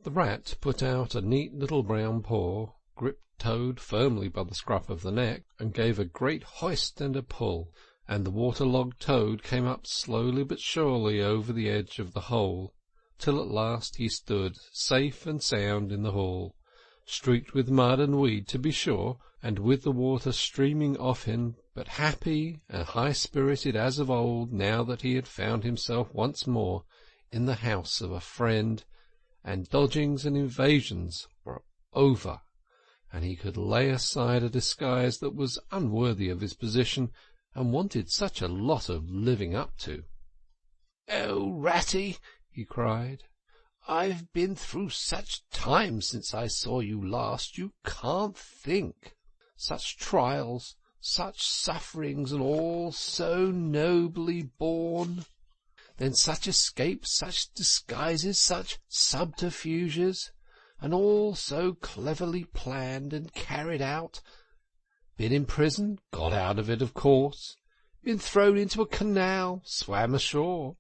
The rat put out a neat little brown paw, gripped Toad firmly by the scruff of the neck, and gave a great hoist and a pull, and the waterlogged Toad came up slowly but surely over the edge of the hole, till at last he stood safe and sound in the hall, streaked with mud and weed to be sure, and with the water streaming off him, but happy and high-spirited as of old, now that he had found himself once more in the house of a friend, and dodgings and invasions were over, and he could lay aside a disguise that was unworthy of his position, and wanted such a lot of living up to. "Oh, Ratty," he cried, "I've been through such times since I saw you last, you can't think. Such trials, such sufferings, and all so nobly borne. Then such escapes, such disguises, such subterfuges, and all so cleverly planned and carried out. Been in prison, got out of it, of course. Been thrown into a canal, swam ashore.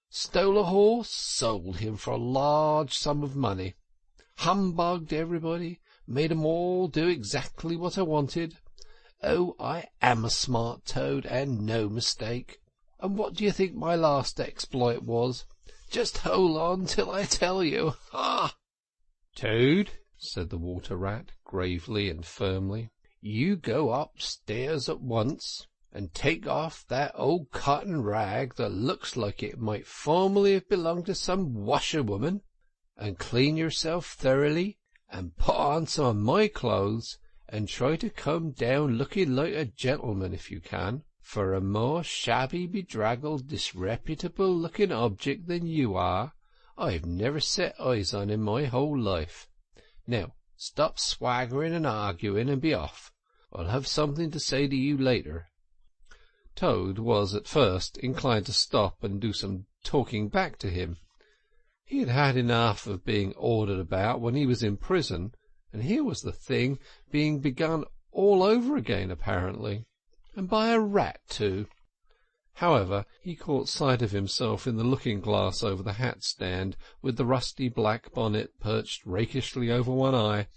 Stole a horse, sold him for a large sum of money. Humbugged everybody, made 'em all do exactly what I wanted. Oh, I am a smart Toad, and no mistake. And what do you think my last exploit was? Just hold on till I tell you. Ha!" "Toad," said the water-rat, gravely and firmly, "you go upstairs at once, and take off that old cotton rag that looks like it might formerly have belonged to some washerwoman, and clean yourself thoroughly, and put on some of my clothes, and try to come down looking like a gentleman if you can, for a more shabby, bedraggled, disreputable-looking object than you are, I've never set eyes on in my whole life. Now, stop swaggering and arguing, and be off. I'll have something to say to you later." Toad was at first inclined to stop and do some talking back to him. He had had enough of being ordered about when he was in prison, and here was the thing being begun all over again apparently, and by a rat too. However, he caught sight of himself in the looking-glass over the hat-stand, with the rusty black bonnet perched rakishly over one eye,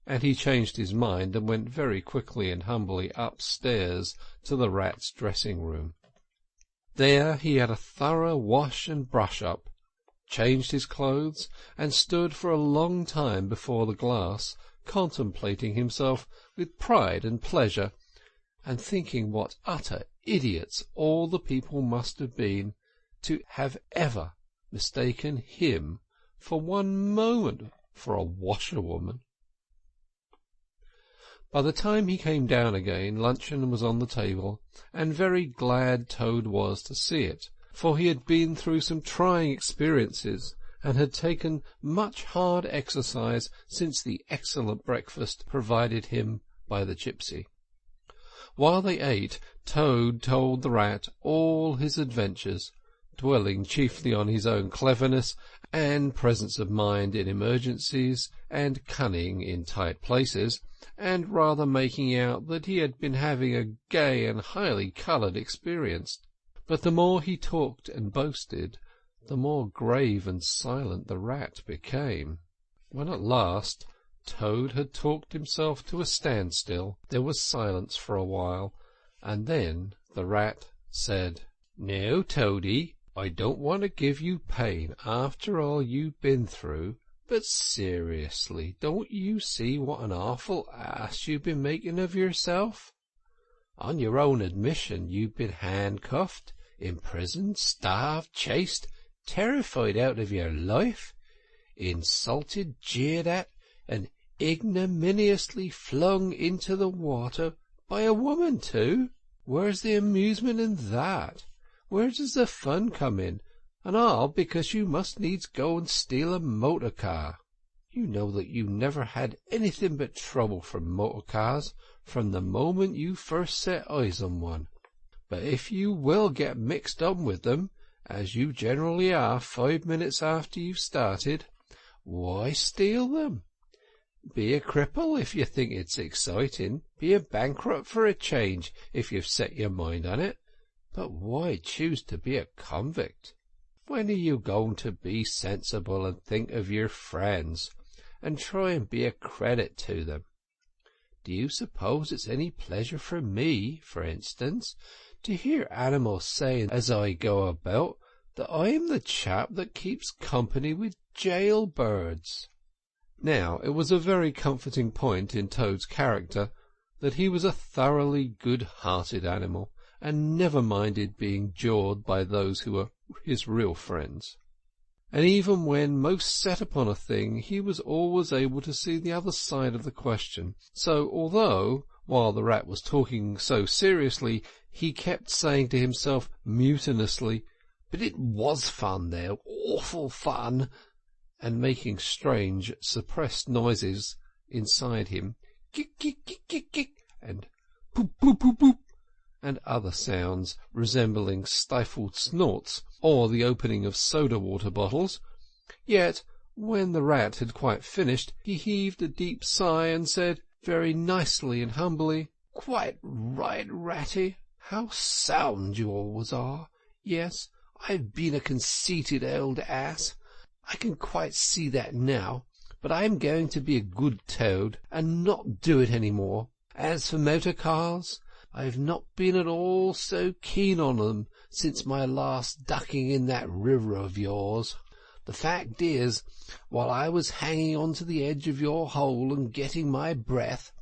and he changed his mind and went very quickly and humbly upstairs to the rat's dressing-room. There he had a thorough wash and brush-up, changed his clothes, and stood for a long time before the glass, contemplating himself with pride and pleasure, and thinking what utter idiots all the people must have been to have ever mistaken him for one moment for a washerwoman. By the time he came down again, luncheon was on the table, and very glad Toad was to see it, for he had been through some trying experiences, and had taken much hard exercise since the excellent breakfast provided him by the gipsy. While they ate, Toad told the rat all his adventures, dwelling chiefly on his own cleverness and presence of mind in emergencies, and cunning in tight places, and rather making out that he had been having a gay and highly coloured experience. But the more he talked and boasted, the more grave and silent the rat became. When at last Toad had talked himself to a standstill, there was silence for a while, and then the rat said, "Now, Toady, I don't want to give you pain after all you've been through, but seriously, don't you see what an awful ass you've been making of yourself? On your own admission, you've been handcuffed, imprisoned, starved, chased, terrified out of your life, insulted, jeered at, and ignominiously flung into the water by a woman too. Where's the amusement in that? Where does the fun come in? And all because you must needs go and steal a motor car. You know that you never had anything but trouble from motor cars from the moment you first set eyes on one. But if you will get mixed up with them, as you generally are 5 minutes after you've started, why steal them? Be a cripple if you think it's exciting, be a bankrupt for a change if you've set your mind on it, but why choose to be a convict?" When are you going to be sensible and think of your friends, and try and be a credit to them? Do you suppose it's any pleasure for me, for instance, to hear animals saying as I go about that I'm the chap that keeps company with jailbirds? Now, it was a very comforting point in Toad's character that he was a thoroughly good-hearted animal, and never minded being jawed by those who were his real friends. And even when most set upon a thing, he was always able to see the other side of the question. So, although, while the rat was talking so seriously, he kept saying to himself mutinously, "But it was fun, though, awful fun," and making strange, suppressed noises inside him, kick, kick, kick, kick, kick, and poop, poop, poop, poop, and other sounds resembling stifled snorts or the opening of soda-water bottles. Yet, when the rat had quite finished, he heaved a deep sigh and said, very nicely and humbly, "Quite right, Ratty. How sound you always are! Yes, I've been a conceited old ass. I can quite see that now, but I'm going to be a good Toad and not do it any more. As for motor cars, I've not been at all so keen on them since my last ducking in that river of yours. The fact is, while I was hanging on to the edge of your hole and getting my breath,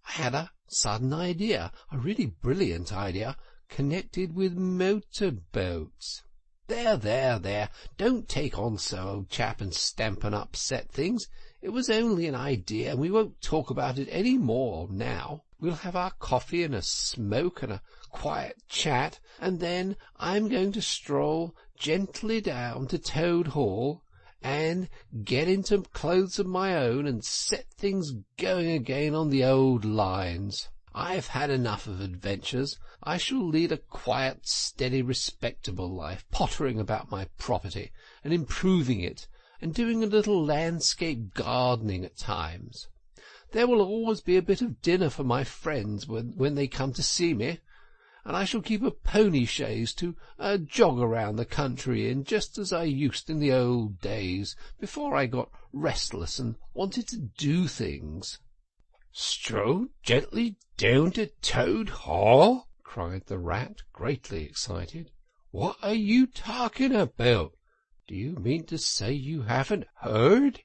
I had a sudden idea, a really brilliant idea, connected with motor boats. There, don't take on so, old chap, and stamp and upset things. It was only an idea, and we won't talk about it any more now. We'll have our coffee and a smoke and a quiet chat, and then I'm going to stroll gently down to Toad Hall and get into clothes of my own and set things going again on the old lines. I've had enough of adventures. I shall lead a quiet, steady, respectable life, pottering about my property and improving it, and doing a little landscape gardening at times. There will always be a bit of dinner for my friends when they come to see me, and I shall keep a pony chaise to jog around the country in, just as I used in the old days, before I got restless and wanted to do things." "Stroll gently down to Toad Hall?" cried the rat, greatly excited. "What are you talking about? Do you mean to say you haven't heard?"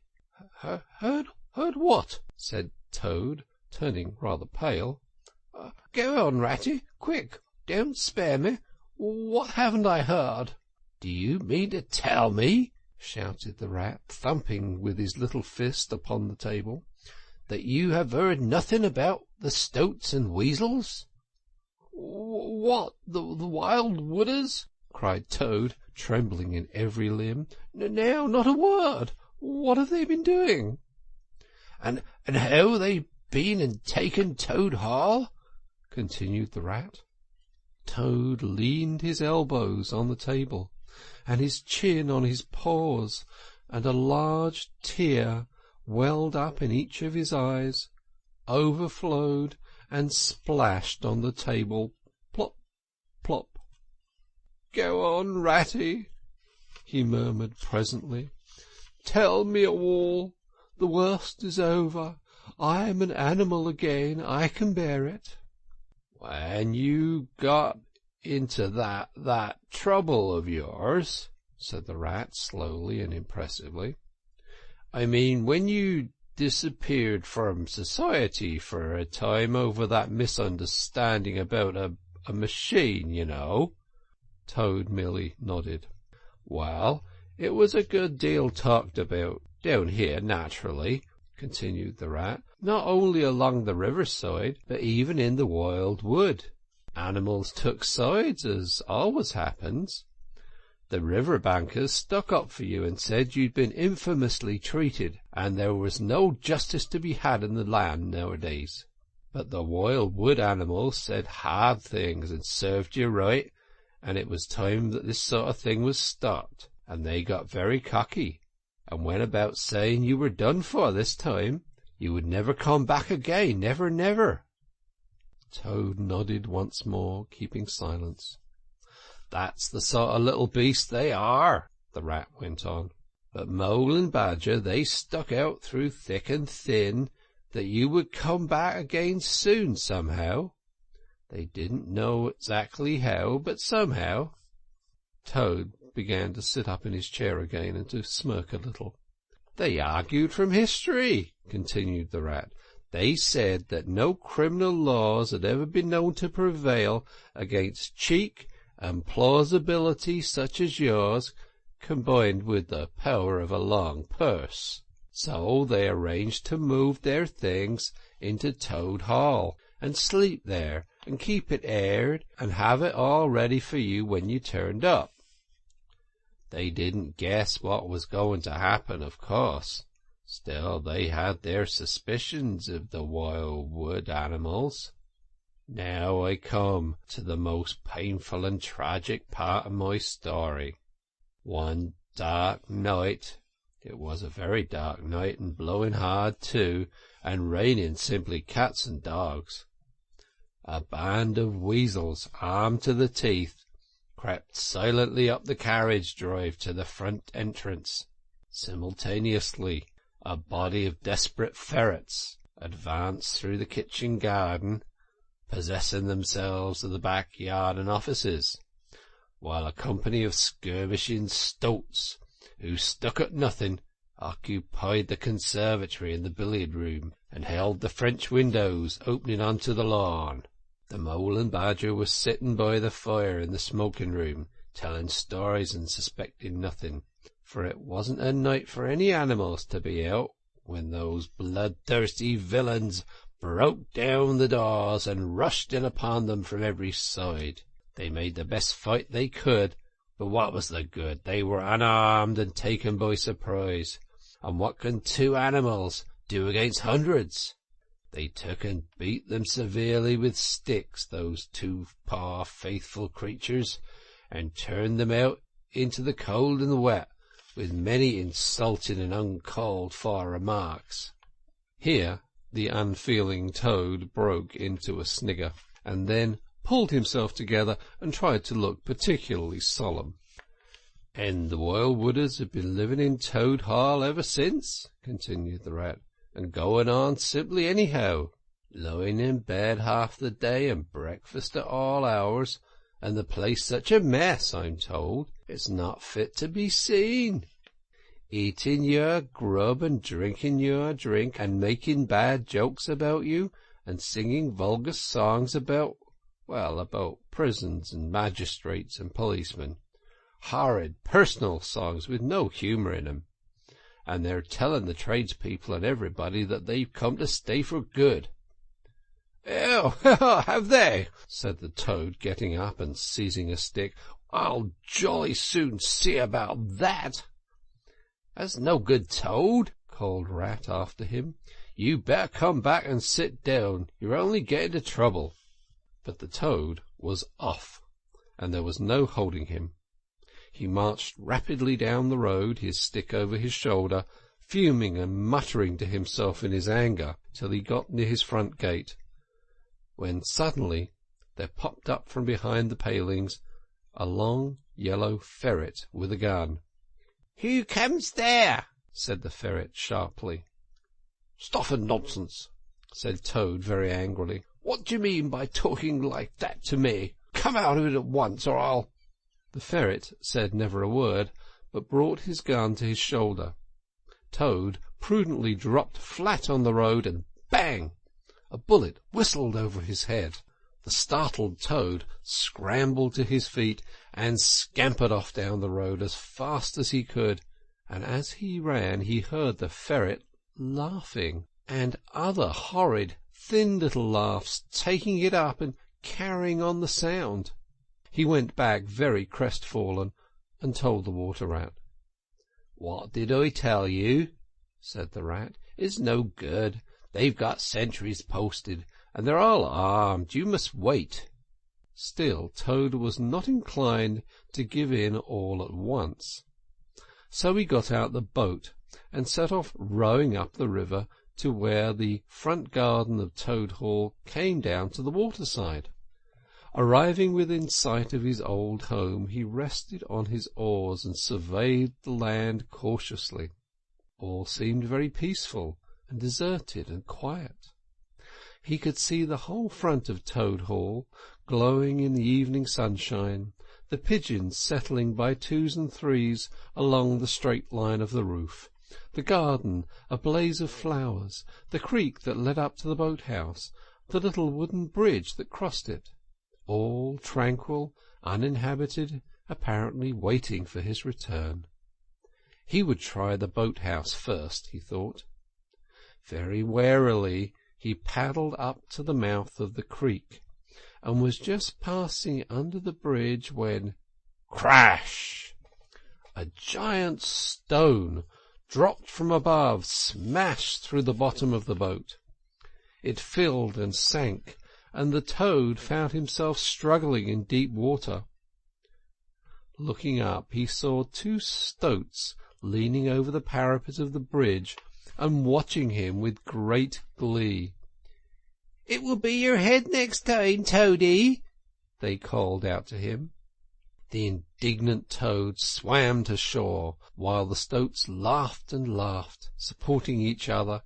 Heard what?" said Toad, turning rather pale. "Go on, Ratty, quick, don't spare me. What haven't I heard?" "Do you mean to tell me," shouted the rat, thumping with his little fist upon the table, "that you have heard nothing about the Stoats and Weasels?" "What, the wild wooders?" cried Toad, trembling in every limb. "No, not a word. What have they been doing?" And how they been and taken Toad Hall?" continued the rat. Toad leaned his elbows on the table, and his chin on his paws, and a large tear welled up in each of his eyes, overflowed, and splashed on the table. Plop, plop. "Go on, Ratty," he murmured presently. "Tell me all. The worst is over. I am an animal again. I can bear it." "When you got into that trouble of yours," said the rat slowly and impressively, "I mean when you disappeared from society for a time over that misunderstanding about a machine, you know." Toad merely nodded. "Well, it was a good deal talked about down here, naturally," continued the rat, "not only along the riverside, but even in the wild wood. Animals took sides, as always happens. The river bankers stuck up for you and said you'd been infamously treated, and there was no justice to be had in the land nowadays. But the wild wood animals said hard things and served you right, and it was time that this sort of thing was stopped, and they got very cocky, and went about saying you were done for this time. You would never come back again, never, never." Toad nodded once more, keeping silence. "That's the sort of little beast they are," the rat went on. "But Mole and Badger, they stuck out through thick and thin that you would come back again soon somehow. They didn't know exactly how, but somehow." Toad began to sit up in his chair again and to smirk a little. "They argued from history," continued the rat. "They said that no criminal laws had ever been known to prevail against cheek and plausibility such as yours, combined with the power of a long purse. So they arranged to move their things into Toad Hall, and sleep there, and keep it aired, and have it all ready for you when you turned up. They didn't guess what was going to happen, of course. Still, they had their suspicions of the wild wood animals. Now I come to the most painful and tragic part of my story. One dark night, it was a very dark night, and blowing hard too, and raining simply cats and dogs, a band of weasels, armed to the teeth, crept silently up the carriage drive to the front entrance. Simultaneously, a body of desperate ferrets advanced through the kitchen garden, possessing themselves of the backyard and offices, while a company of skirmishing stoats, who stuck at nothing, occupied the conservatory and the billiard-room, and held the French windows opening onto the lawn. The Mole and Badger were sitting by the fire in the smoking-room, telling stories and suspecting nothing, for it wasn't a night for any animals to be out, when those bloodthirsty villains broke down the doors and rushed in upon them from every side. They made the best fight they could, but what was the good? They were unarmed and taken by surprise, and what can two animals do against hundreds? They took and beat them severely with sticks, those two poor faithful creatures, and turned them out into the cold and the wet, with many insulting and uncalled for remarks. Here the unfeeling Toad broke into a snigger, and then pulled himself together and tried to look particularly solemn. "And the wild wooders have been living in Toad Hall ever since," continued the rat, "and going on simply anyhow, lying in bed half the day and breakfast at all hours, and the place such a mess, I'm told, it's not fit to be seen. Eating your grub and drinking your drink, and making bad jokes about you, and singing vulgar songs about prisons and magistrates and policemen. Horrid personal songs with no humour in 'em. And they're telling the tradespeople and everybody that they've come to stay for good." "Oh, have they?" said the Toad, getting up and seizing a stick. "I'll jolly soon see about that." "That's no good, Toad," called Rat after him. "You better come back and sit down. You're only getting into trouble." But the Toad was off, and there was no holding him. He marched rapidly down the road, his stick over his shoulder, fuming and muttering to himself in his anger, till he got near his front gate, when suddenly there popped up from behind the palings a long yellow ferret with a gun. "Who comes there?" said the ferret sharply. "Stuff and nonsense," said Toad very angrily. "What do you mean by talking like that to me? Come out of it at once, or I'll—" The ferret said never a word, but brought his gun to his shoulder. Toad prudently dropped flat on the road, and bang! A bullet whistled over his head. The startled Toad scrambled to his feet and scampered off down the road as fast as he could, and as he ran he heard the ferret laughing, and other horrid thin little laughs taking it up and carrying on the sound. He went back very crestfallen, and told the Water Rat. "What did I tell you?" said the Rat. "It's no good. They've got sentries posted, and they're all armed. You must wait." Still Toad was not inclined to give in all at once, so he got out the boat and set off rowing up the river to where the front garden of Toad Hall came down to the waterside. Arriving within sight of his old home, he rested on his oars and surveyed the land cautiously. All seemed very peaceful and deserted and quiet. He could see the whole front of Toad Hall glowing in the evening sunshine, the pigeons settling by twos and threes along the straight line of the roof, the garden a blaze of flowers, the creek that led up to the boat-house, the little wooden bridge that crossed it, all tranquil, uninhabited, apparently waiting for his return. He would try the boat-house first, he thought. Very warily he paddled up to the mouth of the creek, and was just passing under the bridge when, crash! A giant stone dropped from above, smashed through the bottom of the boat. It filled and sank, and the Toad found himself struggling in deep water. Looking up, he saw two stoats leaning over the parapet of the bridge and watching him with great glee. "It will be your head next time, Toady," they called out to him. The indignant Toad swam to shore, while the stoats laughed and laughed, supporting each other,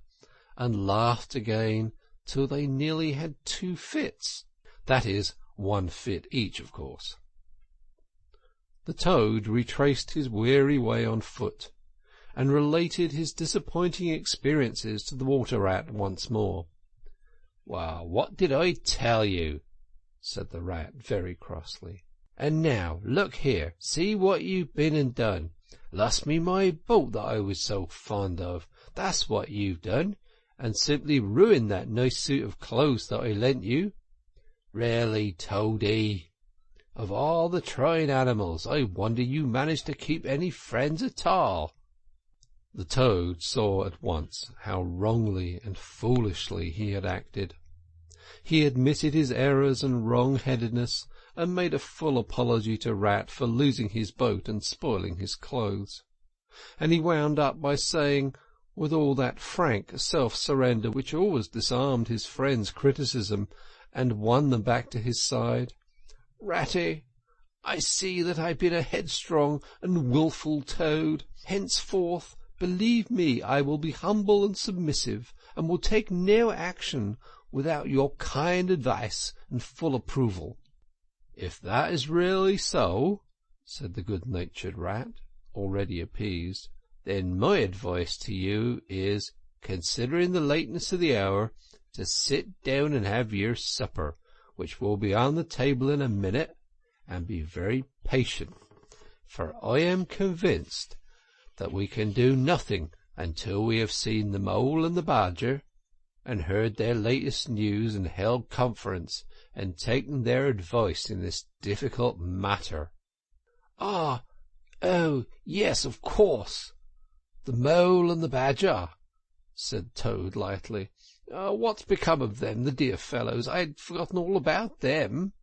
and laughed again till they nearly had two fits. That is, one fit each, of course. The Toad retraced his weary way on foot, and related his disappointing experiences to the Water-Rat once more. "Well, what did I tell you?" said the Rat very crossly. "And now, look here, see what you've been and done. Lost me my boat that I was so fond of, that's what you've done, and simply ruined that nice suit of clothes that I lent you. Really, Toady, of all the trying animals, I wonder you managed to keep any friends at all." The Toad saw at once how wrongly and foolishly he had acted. He admitted his errors and wrong-headedness, and made a full apology to Rat for losing his boat and spoiling his clothes. And he wound up by saying, with all that frank self-surrender which always disarmed his friends' criticism and won them back to his side, "Ratty, I see that I've been a headstrong and wilful Toad. Henceforth, believe me, I will be humble and submissive, and will take no action without your kind advice and full approval." "If that is really so," said the good-natured Rat, already appeased, "then my advice to you is, considering the lateness of the hour, to sit down and have your supper, which will be on the table in a minute, and be very patient, for I am convinced that we can do nothing until we have seen the Mole and the Badger, and heard their latest news, and held conference, and taken their advice in this difficult matter." "Oh, yes, of course, the Mole and the Badger," said Toad lightly. "What's become of them, the dear fellows? I had forgotten all about them."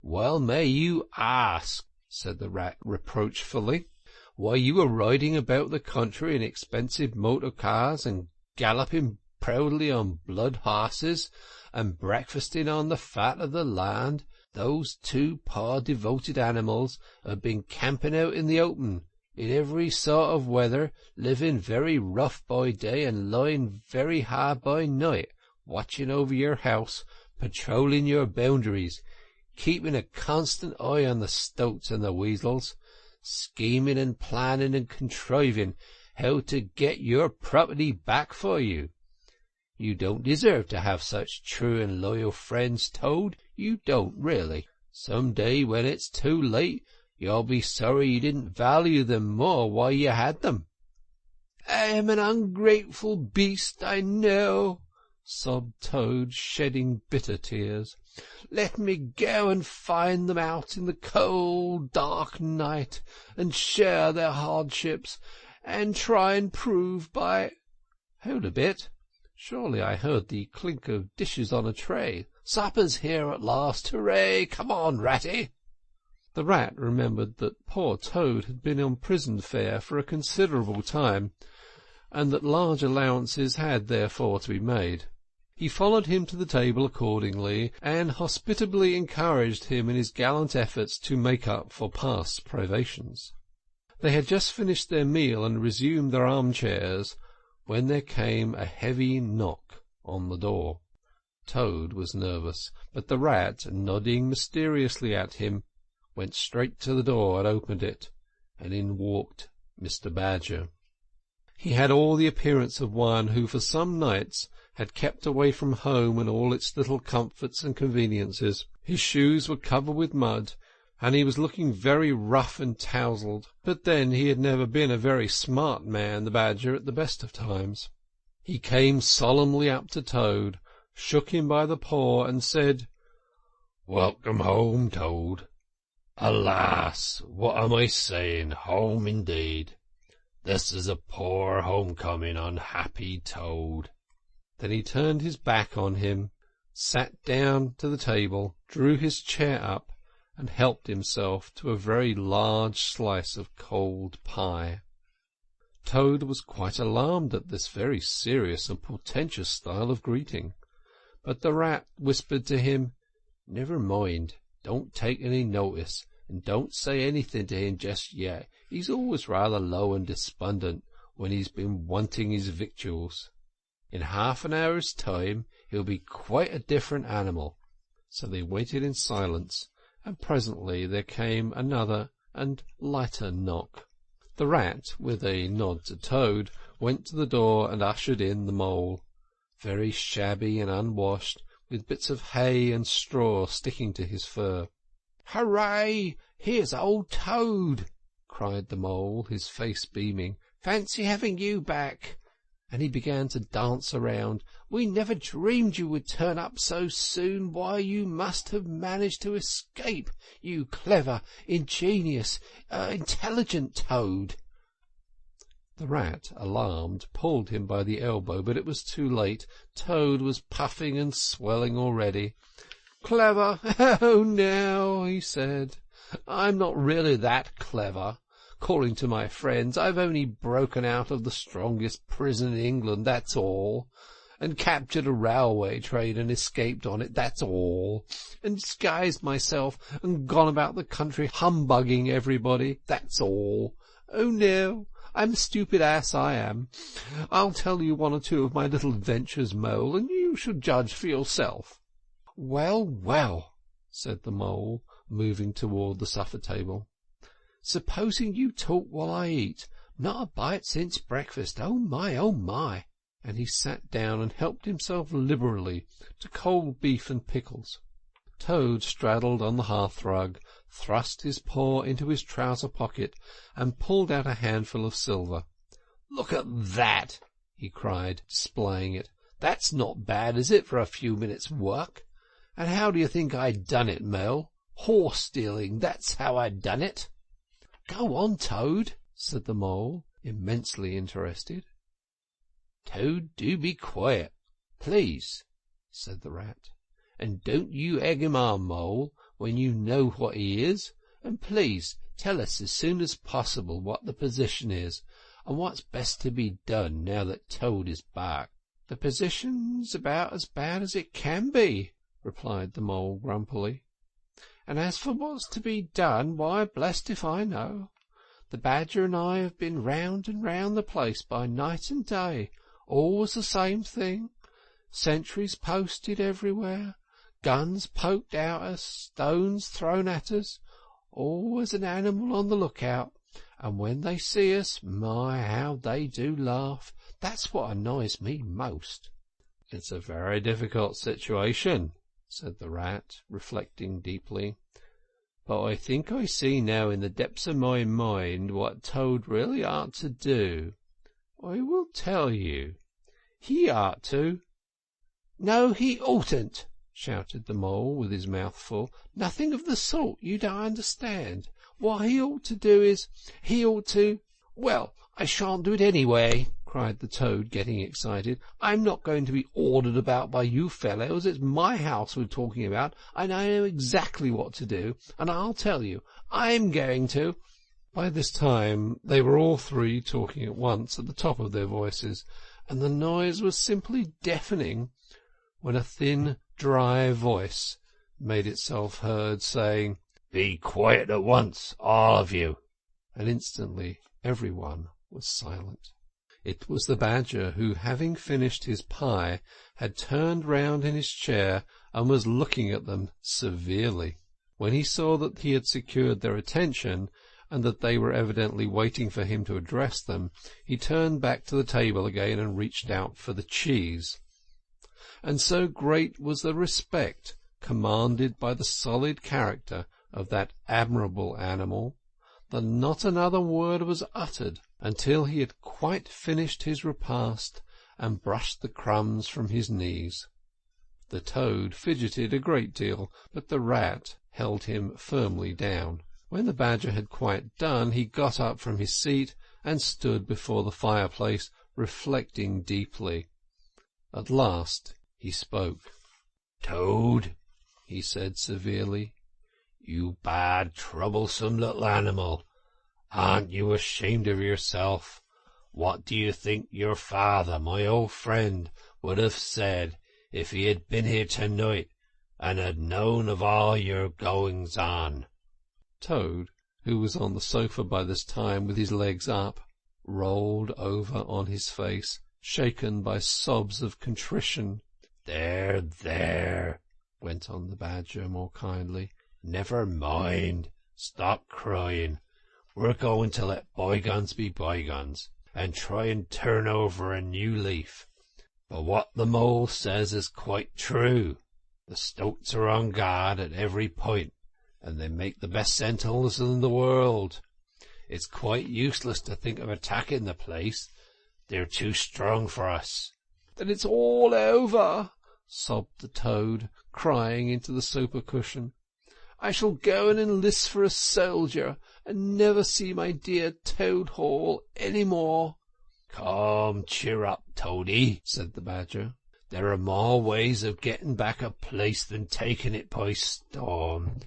"Well may you ask," said the Rat reproachfully. "Why, you were riding about the country in expensive motor-cars, and galloping proudly on blood-horses, and breakfasting on the fat of the land. Those two poor devoted animals have been camping out in the open, in every sort of weather, living very rough by day and lying very hard by night, watching over your house, patrolling your boundaries, keeping a constant eye on the stoats and the weasels, scheming and planning and contriving how to get your property back for you. You don't deserve to have such true and loyal friends, Toad, you don't really. Some day, when it's too late, you'll be sorry you didn't value them more while you had them." "I am an ungrateful beast, I know," sobbed Toad, shedding bitter tears. "Let me go and find them out in the cold, dark night, and share their hardships, and try and prove by—" "Hold a bit. Surely I heard the clink of dishes on a tray. Supper's here at last, hooray! Come on, Ratty." The Rat remembered that poor Toad had been on prison fare for a considerable time, and that large allowances had therefore to be made. He followed him to the table accordingly, and hospitably encouraged him in his gallant efforts to make up for past privations. They had just finished their meal and resumed their armchairs, when there came a heavy knock on the door. Toad was nervous, but the rat, nodding mysteriously at him, went straight to the door and opened it, and in walked Mr. Badger. He had all the appearance of one who for some nights had kept away from home and all its little comforts and conveniences. His shoes were covered with mud, and he was looking very rough and tousled. But then he had never been a very smart man, the Badger, at the best of times. He came solemnly up to Toad, shook him by the paw, and said, "Welcome home, Toad. Alas, what am I saying? Home indeed. This is a poor homecoming, unhappy Toad." Then he turned his back on him, sat down to the table, drew his chair up, and helped himself to a very large slice of cold pie. Toad was quite alarmed at this very serious and portentous style of greeting, but the rat whispered to him, "Never mind, don't take any notice, and don't say anything to him just yet. He's always rather low and despondent when he's been wanting his victuals. In half an hour's time he'll be quite a different animal." So they waited in silence, and presently there came another and lighter knock. The rat, with a nod to Toad, went to the door and ushered in the Mole, very shabby and unwashed, with bits of hay and straw sticking to his fur. "Hooray! Here's old Toad!" cried the Mole, his face beaming. "Fancy having you back!" And he began to dance around. "We never dreamed you would turn up so soon. Why, you must have managed to escape, you clever, ingenious, intelligent Toad." The rat, alarmed, pulled him by the elbow, but it was too late. Toad was puffing and swelling already. "Clever? Oh, now," he said, "I'm not really that clever. According to my friends, I've only broken out of the strongest prison in England, that's all, and captured a railway train and escaped on it, that's all, and disguised myself and gone about the country humbugging everybody, that's all. Oh, no, I'm a stupid ass, I am. I'll tell you one or two of my little adventures, Mole, and you shall judge for yourself." "Well, well," said the Mole, moving toward the supper table. "Supposing you talk while I eat. Not a bite since breakfast. Oh, my, oh, my!" And he sat down and helped himself liberally to cold beef and pickles. Toad straddled on the hearthrug, thrust his paw into his trouser pocket, and pulled out a handful of silver. "Look at that!" he cried, displaying it. "That's not bad, is it, for a few minutes' work? And how do you think I done it, Mole? Horse-stealing, that's how I done it." "Go on, Toad," said the Mole, immensely interested. "Toad, do be quiet, please," said the rat. "And don't you egg him on, Mole, when you know what he is. And please tell us as soon as possible what the position is, and what's best to be done now that Toad is back." "The position's about as bad as it can be," replied the Mole grumpily. "And as for what's to be done, why, blest if I know. The Badger and I have been round and round the place by night and day, always the same thing. Sentries posted everywhere, guns poked out us, stones thrown at us, always an animal on the lookout, and when they see us, my, how they do laugh. That's what annoys me most." "It's a very difficult situation," said the rat, reflecting deeply. "But I think I see now in the depths of my mind what Toad really ought to do. I will tell you. He ought to—" "No, he oughtn't," shouted the Mole with his mouth full. "Nothing of the sort. You don't understand. What he ought to do is, he ought to—" "Well, I shan't do it anyway," cried the Toad, getting excited. "I'm not going to be ordered about by you fellows. It's my house we're talking about, and I know exactly what to do, and I'll tell you. I'm going to—" By this time they were all three talking at once at the top of their voices, and the noise was simply deafening. when a thin, dry voice made itself heard, saying, "Be quiet at once, all of you," and instantly everyone was silent. It was the Badger, who, having finished his pie, had turned round in his chair and was looking at them severely. When he saw that he had secured their attention, and that they were evidently waiting for him to address them, he turned back to the table again and reached out for the cheese. And so great was the respect commanded by the solid character of that admirable animal, that not another word was uttered until he had quite finished his repast and brushed the crumbs from his knees. The toad fidgeted a great deal, but the rat held him firmly down. When the Badger had quite done, he got up from his seat and stood before the fireplace, reflecting deeply. At last he spoke. "Toad," he said severely, "you bad, troublesome little animal, aren't you ashamed of yourself? What do you think your father, my old friend, would have said if he had been here tonight and had known of all your goings-on?" Toad, who was on the sofa by this time with his legs up, rolled over on his face, shaken by sobs of contrition. "There, there," went on the Badger more kindly. "Never mind. Stop crying. We're going to let bygones be bygones, and try and turn over a new leaf. But what the mole says is quite true. The stoats are on guard at every point, and they make the best sentinels in the world. It's quite useless to think of attacking the place. They're too strong for us." "Then it's all over," sobbed the Toad, crying into the sofa cushion. "I shall go and enlist for a soldier, and never see my dear Toad Hall any more." "Come, cheer up, Toady," said the Badger. "There are more ways of getting back a place than taking it by storm.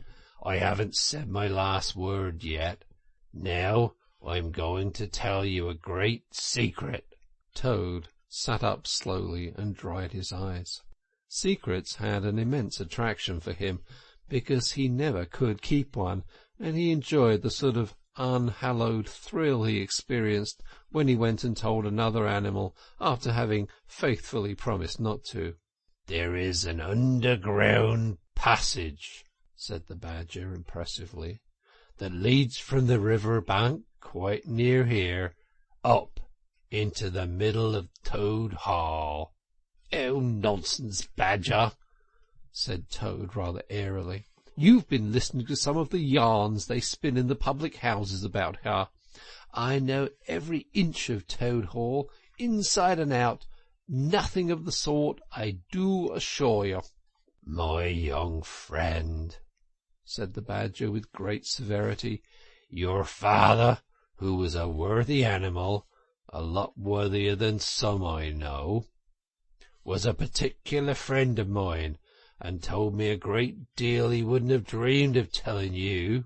I haven't said my last word yet. Now I'm going to tell you a great secret." Toad sat up slowly and dried his eyes. Secrets had an immense attraction for him, because he never could keep one, and he enjoyed the sort of unhallowed thrill he experienced when he went and told another animal after having faithfully promised not to. "There is an underground passage," said the Badger impressively, "that leads from the river bank, quite near here, up into the middle of Toad Hall." "Oh, nonsense, Badger," said Toad rather airily. "You've been listening to some of the yarns they spin in the public houses about her. I know every inch of Toad Hall, inside and out. Nothing of the sort, I do assure you." "My young friend," said the Badger with great severity, "your father, who was a worthy animal, a lot worthier than some I know, was a particular friend of mine, and told me a great deal he wouldn't have dreamed of telling you.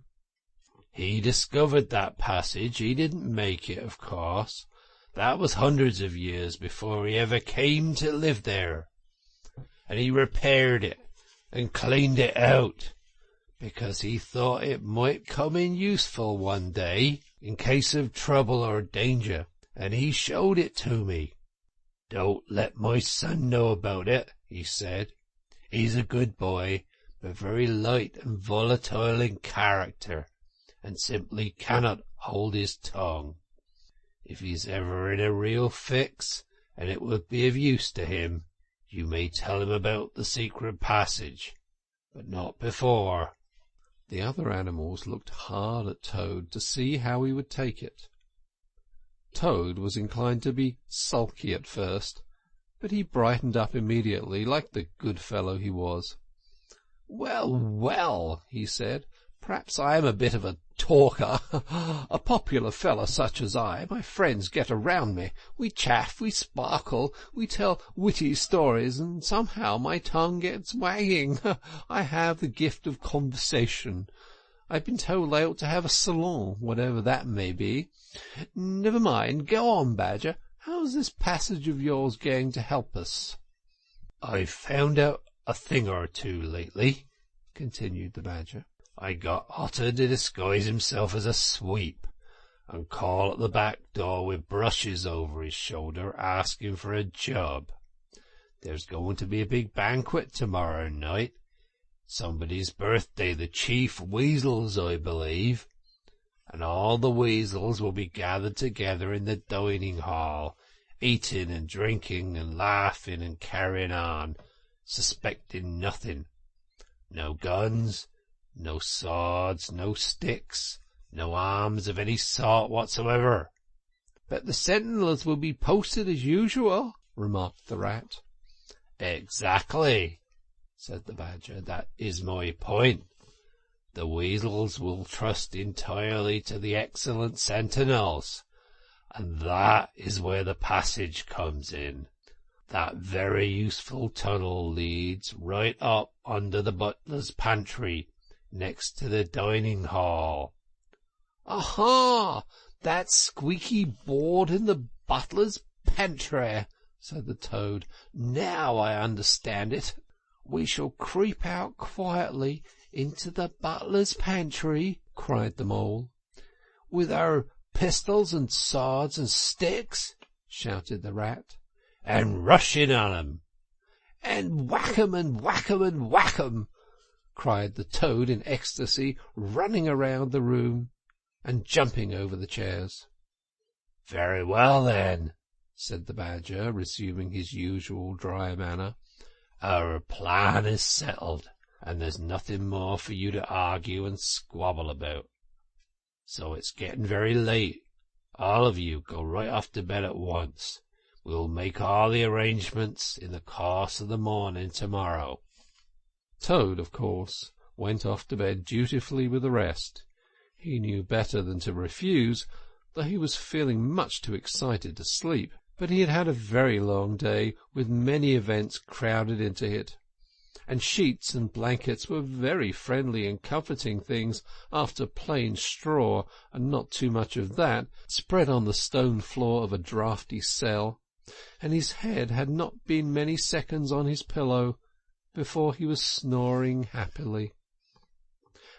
He discovered that passage. He didn't make it, of course. That was hundreds of years before he ever came to live there. And he repaired it and cleaned it out, because he thought it might come in useful one day in case of trouble or danger, and he showed it to me. 'Don't let my son know about it,' he said. 'He's a good boy, but very light and volatile in character, and simply cannot hold his tongue. If he's ever in a real fix, and it would be of use to him, you may tell him about the secret passage, but not before.'" The other animals looked hard at Toad to see how he would take it. Toad was inclined to be sulky at first, but he brightened up immediately, like the good fellow he was. "Well, well," he said, "perhaps I am a bit of a talker. A popular fellow such as my friends get around me. We chaff, we sparkle, we tell witty stories, and somehow my tongue gets wagging. I have the gift of conversation. I've been told I ought to have a salon, whatever that may be. Never mind, go on, Badger. How's this passage of yours going to help us?" "I've found out a thing or two lately," continued the Badger. "I got Otter to disguise himself as a sweep, and call at the back door with brushes over his shoulder, asking for a job. There's going to be a big banquet tomorrow night. Somebody's birthday, the Chief Weasel's, I believe, and all the weasels will be gathered together in the dining hall, eating and drinking and laughing and carrying on, suspecting nothing. No guns, no swords, no sticks, no arms of any sort whatsoever." "But the sentinels will be posted as usual," remarked the Rat. "Exactly," said the Badger. "That is my point. The weasels will trust entirely to the excellent sentinels, and that is where the passage comes in. That very useful tunnel leads right up under the butler's pantry, next to the dining hall." "Aha! That squeaky board in the butler's pantry," said the Toad. "Now I understand it. We shall creep out quietly into the butler's pantry," cried the Mole. "With our pistols and swords and sticks," shouted the Rat. "And rush in on 'em." "And whack 'em and whack 'em and whack 'em," cried the Toad in ecstasy, running around the room and jumping over the chairs. "Very well, then," said the Badger, resuming his usual dry manner. "Our plan is settled, and there's nothing more for you to argue and squabble about. So it's getting very late. All of you go right off to bed at once. We'll make all the arrangements in the course of the morning tomorrow." Toad, of course, went off to bed dutifully with the rest. He knew better than to refuse, though he was feeling much too excited to sleep. But he had had a very long day, with many events crowded into it, and sheets and blankets were very friendly and comforting things after plain straw, and not too much of that, spread on the stone floor of a draughty cell, and his head had not been many seconds on his pillow before he was snoring happily.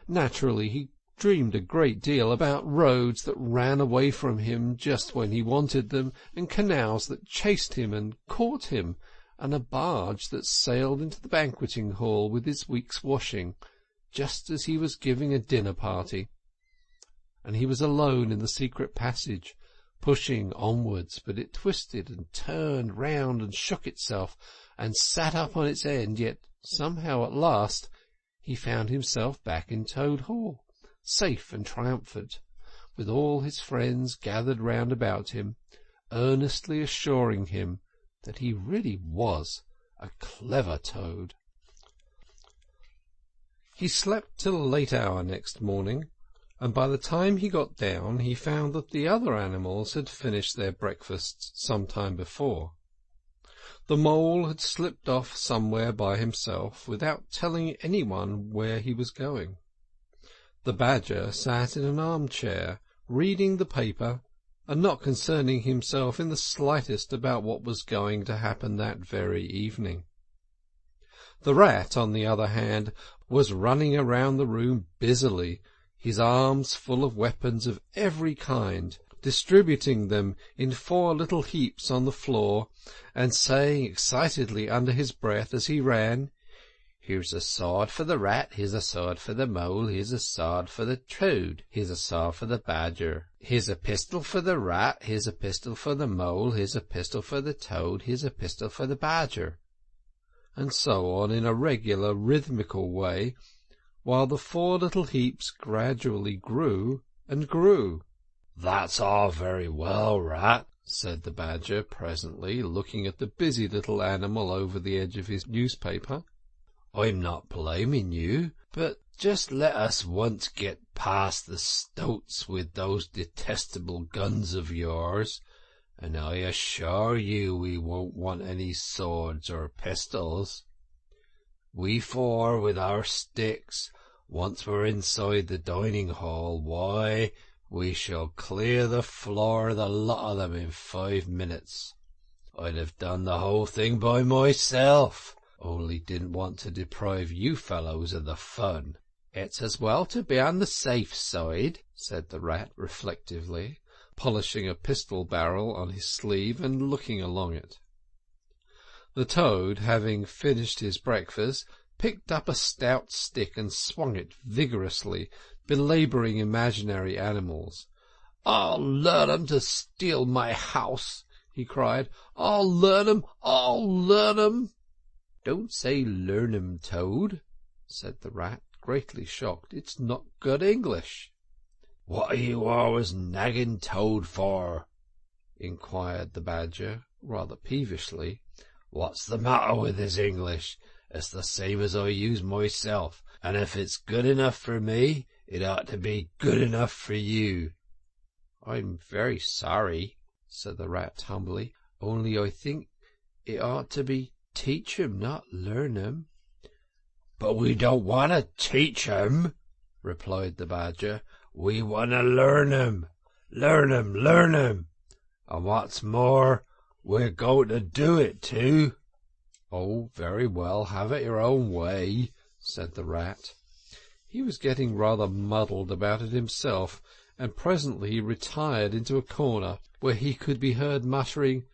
Naturally, he dreamed a great deal about roads that ran away from him just when he wanted them, and canals that chased him and caught him, and a barge that sailed into the banqueting hall with his week's washing, just as he was giving a dinner party. And he was alone in the secret passage, pushing onwards, but it twisted and turned round and shook itself, and sat up on its end, yet somehow at last he found himself back in Toad Hall, safe and triumphant, with all his friends gathered round about him, earnestly assuring him that he really was a clever Toad. He slept till a late hour next morning, and by the time he got down he found that the other animals had finished their breakfasts some time before. The Mole had slipped off somewhere by himself without telling anyone where he was going. The Badger sat in an armchair, reading the paper, and not concerning himself in the slightest about what was going to happen that very evening. The Rat, on the other hand, was running around the room busily, his arms full of weapons of every kind, distributing them in 4 little heaps on the floor, and saying excitedly under his breath as he ran, "Here's a sword for the Rat, here's a sword for the Mole, here's a sword for the Toad, here's a sword for the Badger. Here's a pistol for the Rat, here's a pistol for the Mole, here's a pistol for the Toad, here's a pistol for the Badger," and so on in a regular rhythmical way, while the 4 little heaps gradually grew and grew. "That's all very well, Rat," said the Badger presently, looking at the busy little animal over the edge of his newspaper. "I'm not blaming you, but just let us once get past the stoats with those detestable guns of yours, and I assure you we won't want any swords or pistols. We 4 with our sticks, once we're inside the dining hall, why, we shall clear the floor of the lot of them in 5 minutes. I'd have done the whole thing by myself, only didn't want to deprive you fellows of the fun." "It's as well to be on the safe side," said the Rat reflectively, polishing a pistol barrel on his sleeve and looking along it. The Toad, having finished his breakfast, picked up a stout stick and swung it vigorously, belabouring imaginary animals. "I'll learn 'em to steal my house," he cried. "I'll learn 'em! I'll learn 'em!" "Don't say learn 'em, Toad," said the Rat, greatly shocked. "It's not good English." "What are you always nagging Toad for?" inquired the Badger, rather peevishly. "What's the matter with his English? It's the same as I use myself, and if it's good enough for me, it ought to be good enough for you." "I'm very sorry," said the Rat humbly, "only I think it ought to be teach 'em, not learn 'em." "But we don't want to teach 'em," replied the Badger. "We want to learn 'em. Learn 'em, learn 'em. And what's more, we're going to do it too." "Oh, very well, have it your own way," said the Rat. He was getting rather muddled about it himself, and presently he retired into a corner where he could be heard muttering,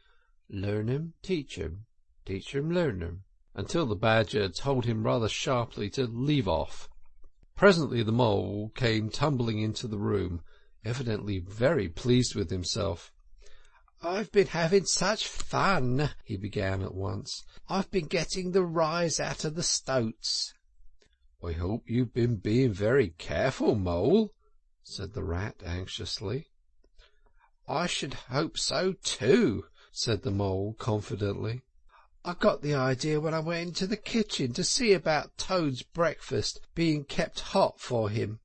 "Learn 'em, teach 'em, teach 'em, learn 'em," until the Badger told him rather sharply to leave off. Presently the Mole came tumbling into the room, evidently very pleased with himself. "I've been having such fun," he began at once. "I've been getting the rise out of the stoats." "I hope you've been being very careful, Mole," said the Rat anxiously. "I should hope so too," said the Mole confidently. "I got the idea when I went into the kitchen to see about Toad's breakfast being kept hot for him.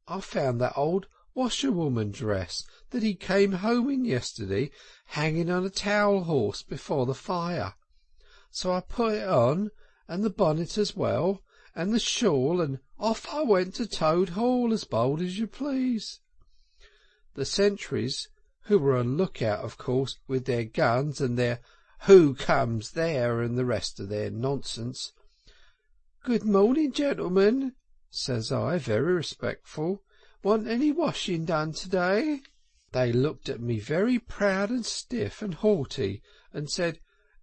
I found that old washerwoman dress that he came home in yesterday hanging on a towel horse before the fire. So I put it on, and the bonnet as well, and the shawl, and off I went to Toad Hall as bold as you please. The sentries, who were on look-out, of course, with their guns and their who comes there and the rest of their nonsense. 'Good morning, gentlemen,' says I, very respectful. 'Want any washing done to-day?' They looked at me very proud and stiff and haughty, and said,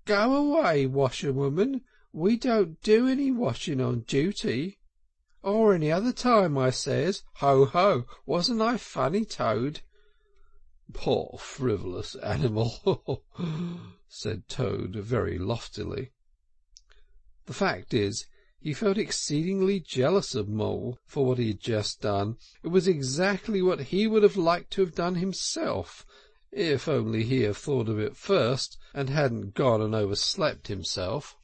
'Go away, washerwoman, we don't do any washing on duty.' 'Or any other time,' I says. Ho, ho! Wasn't I funny, Toad?" "Poor frivolous animal," said Toad very loftily. The fact is, he felt exceedingly jealous of Mole for what he had just done. It was exactly what he would have liked to have done himself, if only he had thought of it first, and hadn't gone and overslept himself.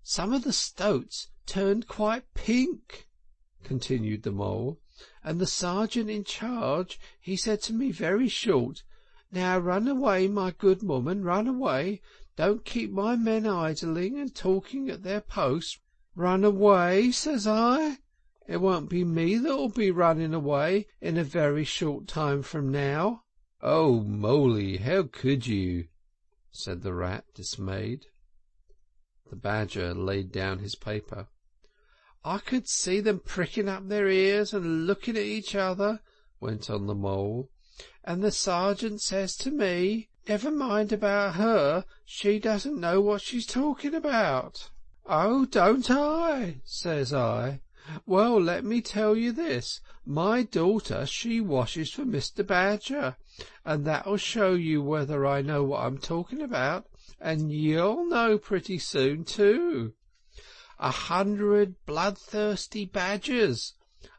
"Some of the stoats turned quite pink," continued the Mole, "and the sergeant in charge, he said to me very short, 'Now run away, my good woman, run away. Don't keep my men idling and talking at their posts.' 'Run away,' says I. 'It won't be me that'll be running away in a very short time from now.'" "Oh, Moley, how could you?" said the Rat, dismayed. The Badger laid down his paper. "I could see them pricking up their ears and looking at each other," went on the Mole, "and the sergeant says to me, 'Never mind about her, she doesn't know what she's talking about.' 'Oh, don't I?' says I. 'Well, let me tell you this. My daughter, she washes for Mr. Badger, and that'll show you whether I know what I'm talking about, and you'll know pretty soon too. 100 bloodthirsty badgers,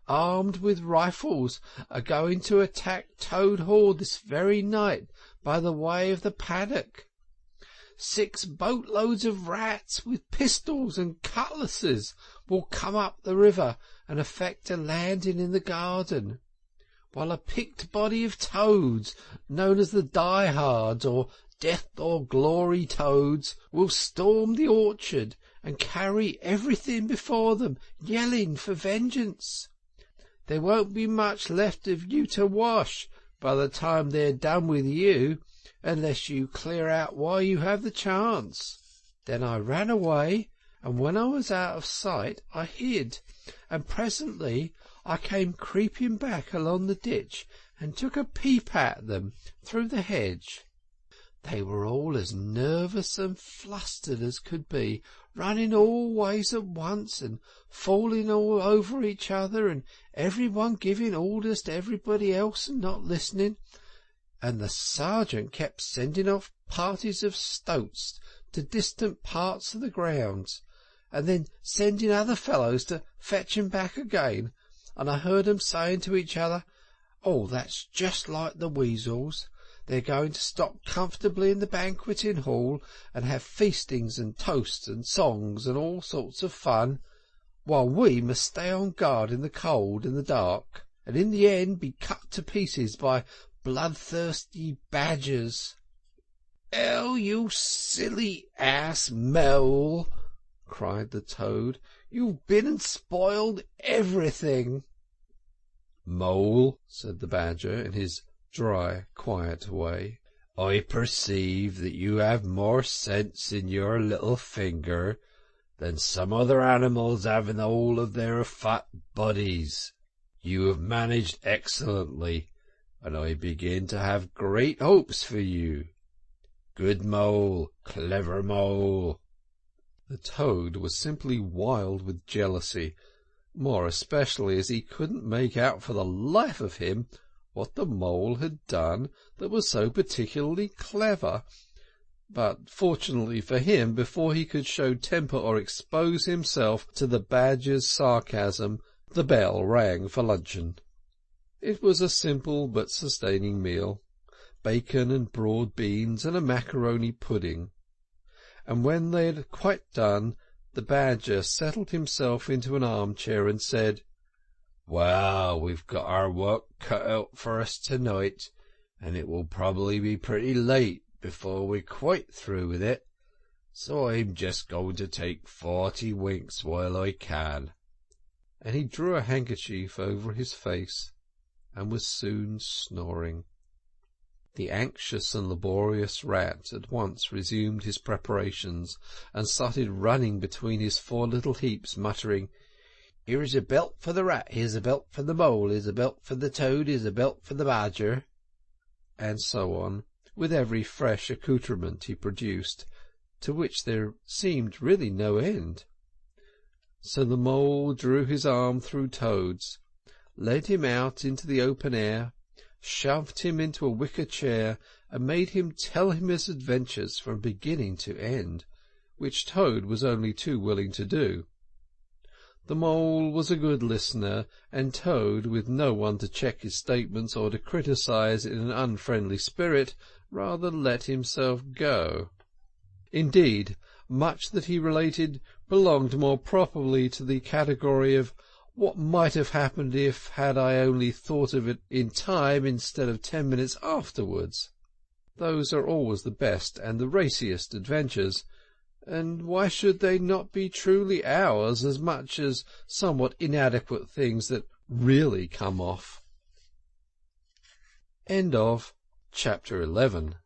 armed with rifles, are going to attack Toad Hall this very night by the way of the paddock. 6 boatloads of rats with pistols and cutlasses will come up the river and effect a landing in the garden, while a picked body of toads, known as the diehards or death or glory toads, will storm the orchard and carry everything before them, yelling for vengeance. There won't be much left of you to wash, by the time they're done with you, unless you clear out while you have the chance. Then I ran away, and when I was out of sight I hid, and presently I came creeping back along the ditch and took a peep at them through the hedge. They were all as nervous and flustered as could be, running all ways at once and falling all over each other, and every one giving orders to everybody else and not listening. And the sergeant kept sending off parties of stoats to distant parts of the grounds, and then sending other fellows to fetch 'em back again, and I heard 'em saying to each other, "Oh, that's just like the weasels. They're going to stop comfortably in the banqueting hall and have feastings and toasts and songs and all sorts of fun, while we must stay on guard in the cold and the dark, and in the end be cut to pieces by bloodthirsty badgers." "Oh, you silly ass mole!" cried the Toad. "You've been and spoiled everything." "Mole," said the Badger in his dry, quiet way, "I perceive that you have more sense in your little finger than some other animals have in the whole of their fat bodies. You have managed excellently, and I begin to have great hopes for you. Good mole, clever mole." The Toad was simply wild with jealousy, more especially as he couldn't make out for the life of him what the Mole had done that was so particularly clever. But fortunately for him, before he could show temper or expose himself to the Badger's sarcasm, the bell rang for luncheon. It was a simple but sustaining meal, bacon and broad beans and a macaroni pudding, and when they had quite done, the Badger settled himself into an armchair and said, "Well, we've got our work cut out for us tonight, and it will probably be pretty late before we're quite through with it, so I'm just going to take 40 winks while I can." And he drew a handkerchief over his face and was soon snoring. The anxious and laborious Rat at once resumed his preparations, and started running between his 4 little heaps, muttering, "Here's a belt for the Rat, here's a belt for the Mole, here's a belt for the Toad, here's a belt for the Badger," and so on, with every fresh accoutrement he produced, to which there seemed really no end. So the Mole drew his arm through Toad's, led him out into the open air, shoved him into a wicker chair, and made him tell him his adventures from beginning to end, which Toad was only too willing to do. The Mole was a good listener, and Toad, with no one to check his statements or to criticise in an unfriendly spirit, rather let himself go. Indeed, much that he related belonged more properly to the category of what might have happened if had I only thought of it in time instead of 10 minutes afterwards. Those are always the best and the raciest adventures, and why should they not be truly ours as much as somewhat inadequate things that really come off? End of Chapter 11.